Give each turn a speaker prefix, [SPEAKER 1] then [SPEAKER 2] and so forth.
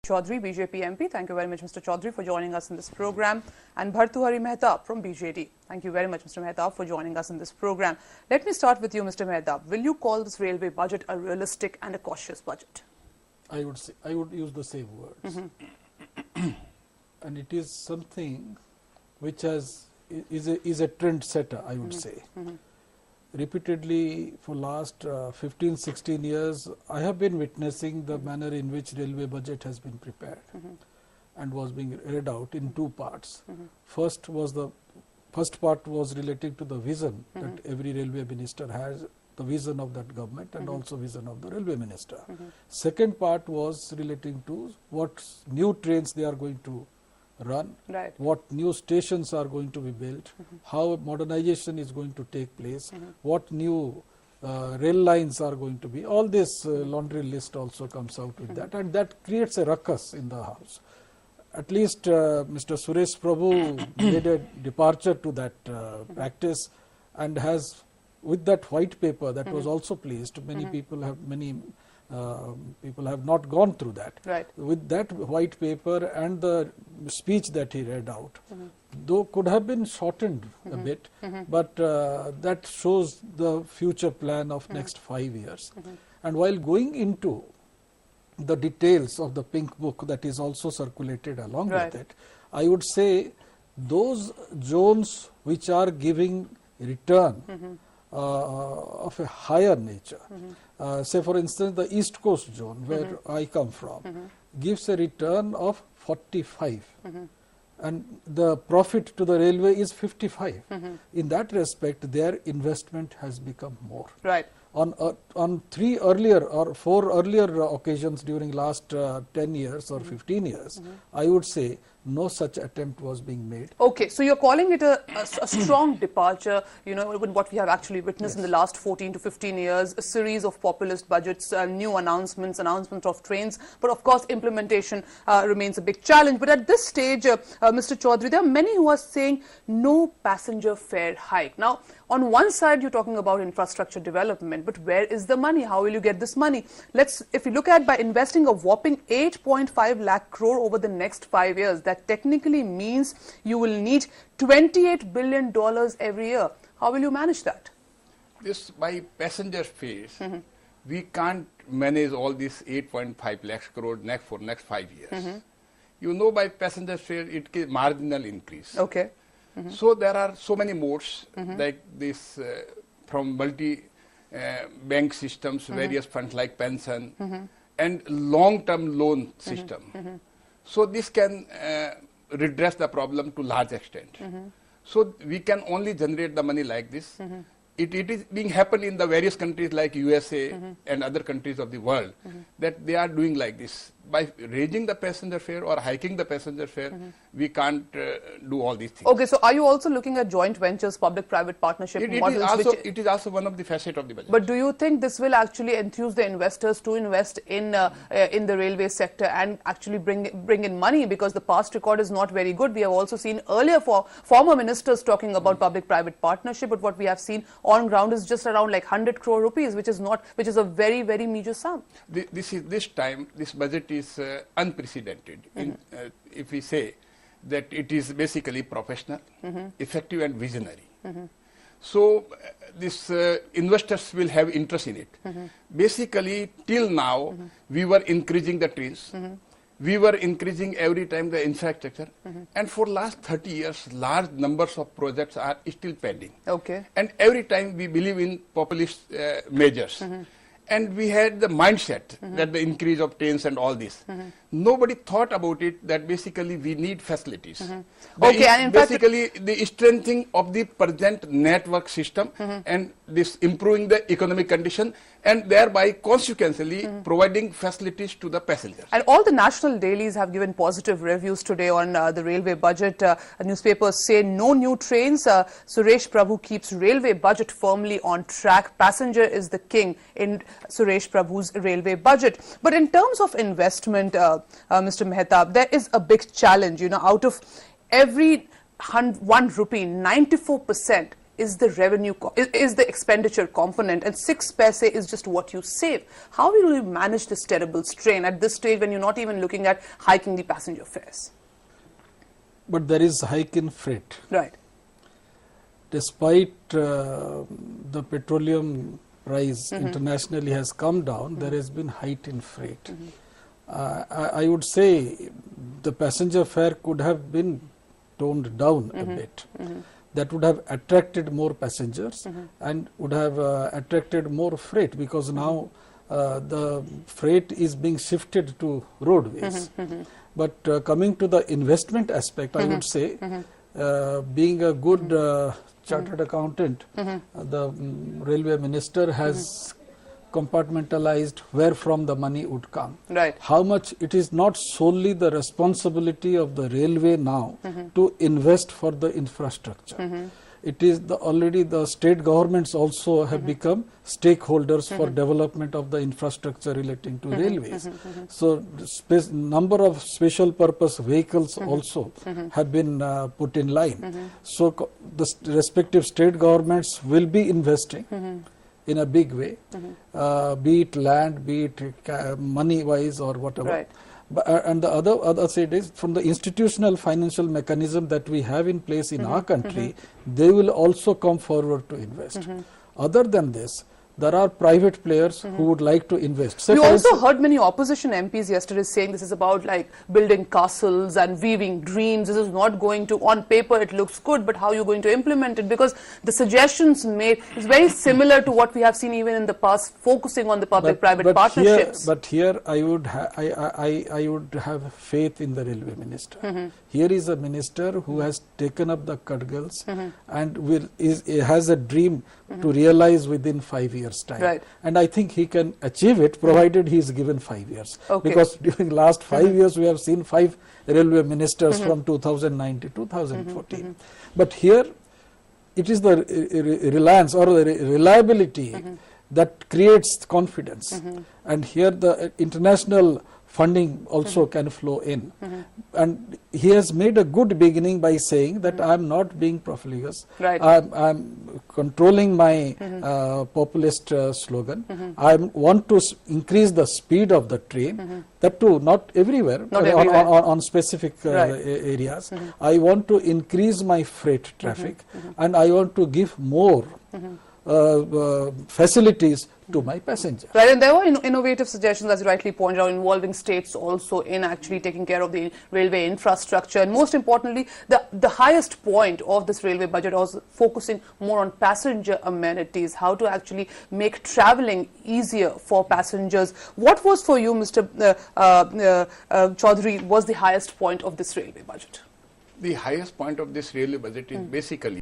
[SPEAKER 1] Chaudhary, BJP MP. Thank you very much, Mr. Chaudhary, for joining us in this program. And Bhartuhari Mehta from BJD. Thank you very much, Mr. Mehta, for joining us in this program. Let me start with you, Mr. Mehta. Will you call this railway budget a realistic and a cautious budget?
[SPEAKER 2] I would use the same words. And it is something which is a trend setter, I would say. Repeatedly for last 15-16 years, I have been witnessing the manner in which railway budget has been prepared and was being read out in two parts. First part was relating to the vision that every railway minister has, the vision of that government and also vision of the railway minister. Second part was relating to what new trains they are going to run, what new stations are going to be built, how modernization is going to take place, what new rail lines are going to be. All this laundry list also comes out with that, and that creates a ruckus in the house. At least Mr. Suresh Prabhu made a departure to that practice, and has, with that white paper that was also placed, many people have not gone through that. With that white paper and the speech that he read out, though could have been shortened a bit, but that shows the future plan of next 5 years. And while going into the details of the pink book that is also circulated along with it, I would say those zones which are giving return of a higher nature, say for instance the East Coast zone where I come from, gives a return of 45 and the profit to the railway is 55. In that respect, their investment has become more. On 3 earlier or 4 earlier occasions during last 10 years or 15 years, I would say no such attempt was being made.
[SPEAKER 1] Okay, so you're calling it a strong departure, you know, with what we have actually witnessed in the last 14 to 15 years, a series of populist budgets, new announcements of trains, but of course implementation remains a big challenge. But at this stage, Mr. Chaudhary, there are many who are saying no passenger fare hike. Now, on one side, you're talking about infrastructure development, but where is the money? How will you get this money? If you look at by investing a whopping 8.5 lakh crore over the next 5 years, that technically means you will need $28 billion every year. How will you manage that?
[SPEAKER 3] This by passenger fares, we can't manage all this 8.5 lakhs crore for next 5 years. You know, by passenger fare, it is marginal increase.
[SPEAKER 1] Okay.
[SPEAKER 3] So there are so many modes like this from multi-bank systems, various funds like pension and long-term loan system. So this can redress the problem to large extent. So we can only generate the money like this. It is being happened in the various countries like USA and other countries of the world that they are doing like this. By raising the passenger fare or hiking the passenger fare, we can't do all these things.
[SPEAKER 1] Okay, so are you also looking at joint ventures, public-private partnership models?
[SPEAKER 3] It is also one of the facets of the budget.
[SPEAKER 1] But do you think this will actually enthuse the investors to invest in the railway sector and actually bring in money? Because the past record is not very good. We have also seen earlier former ministers talking about public-private partnership, but what we have seen on ground is just around like 100 crore rupees, which is a very, very major sum.
[SPEAKER 3] This time, this budget is unprecedented. If we say that it is basically professional, effective and visionary. So this investors will have interest in it. Basically, till now, we were increasing the trains. We were increasing every time the infrastructure. And for last 30 years, large numbers of projects are still pending.
[SPEAKER 1] Okay.
[SPEAKER 3] And every time we believe in populist measures. And we had the mindset that the increase of trains and all this. Nobody thought about it that basically we need facilities.
[SPEAKER 1] Okay, and in
[SPEAKER 3] basically the strengthening of the present network system and this improving the economic condition and thereby consequently providing facilities to the passengers.
[SPEAKER 1] And all the national dailies have given positive reviews today on the railway budget. Newspapers say no new trains. Suresh Prabhu keeps railway budget firmly on track. Passenger is the king in Suresh Prabhu's railway budget. But in terms of investment, Mr. Mehta, there is a big challenge. You know, out of every 1 rupee, 94% is the revenue, is the expenditure component, and 6 paise is just what you save. How will you manage this terrible strain at this stage when you're not even looking at hiking the passenger fares?
[SPEAKER 2] But there is hike in freight.
[SPEAKER 1] Right.
[SPEAKER 2] Despite the petroleum price internationally has come down, there has been hike in freight. I would say the passenger fare could have been toned down a bit. That would have attracted more passengers and would have attracted more freight, because now the freight is being shifted to roadways. But coming to the investment aspect, I would say, being a good chartered accountant, the railway minister has compartmentalized where from the money would come.
[SPEAKER 1] Right.
[SPEAKER 2] How much, it is not solely the responsibility of the railway now to invest for the infrastructure. It is already the state governments also have become stakeholders for development of the infrastructure relating to railways. So number of special purpose vehicles also have been put in line. So the respective state governments will be investing in a big way, be it land, be it money wise or whatever.
[SPEAKER 1] Right.
[SPEAKER 2] And the other side is, from the institutional financial mechanism that we have in place in our country, they will also come forward to invest. Other than this, there are private players who would like to invest.
[SPEAKER 1] Say, we also heard many opposition MPs yesterday saying this is about like building castles and weaving dreams. This is not going to, on paper it looks good, but how are you going to implement it? Because the suggestions made is very similar to what we have seen even in the past, focusing on the public-private partnerships.
[SPEAKER 2] But here I would have faith in the railway minister. Here is a minister who has taken up the cudgels and has a dream to realize within 5 years time.
[SPEAKER 1] Right.
[SPEAKER 2] And I think he can achieve it provided he is given 5 years.
[SPEAKER 1] Okay.
[SPEAKER 2] Because during last 5 years we have seen 5 railway ministers from 2009 to 2014. But here it is the reliance or the reliability that creates confidence. And here the international funding also can flow in. And he has made a good beginning by saying that I am not being profligate.
[SPEAKER 1] Right.
[SPEAKER 2] I am controlling my populist slogan. I want to increase the speed of the train. That too, not everywhere, on specific areas. I want to increase my freight traffic and I want to give more facilities to my passengers.
[SPEAKER 1] Right, and there were innovative suggestions, as you rightly pointed out, involving states also in actually taking care of the railway infrastructure. And most importantly, the highest point of this railway budget was focusing more on passenger amenities, how to actually make traveling easier for passengers. What was for you, Mr. Chaudhary, was the highest point of this railway budget?
[SPEAKER 3] The highest point of this railway budget is basically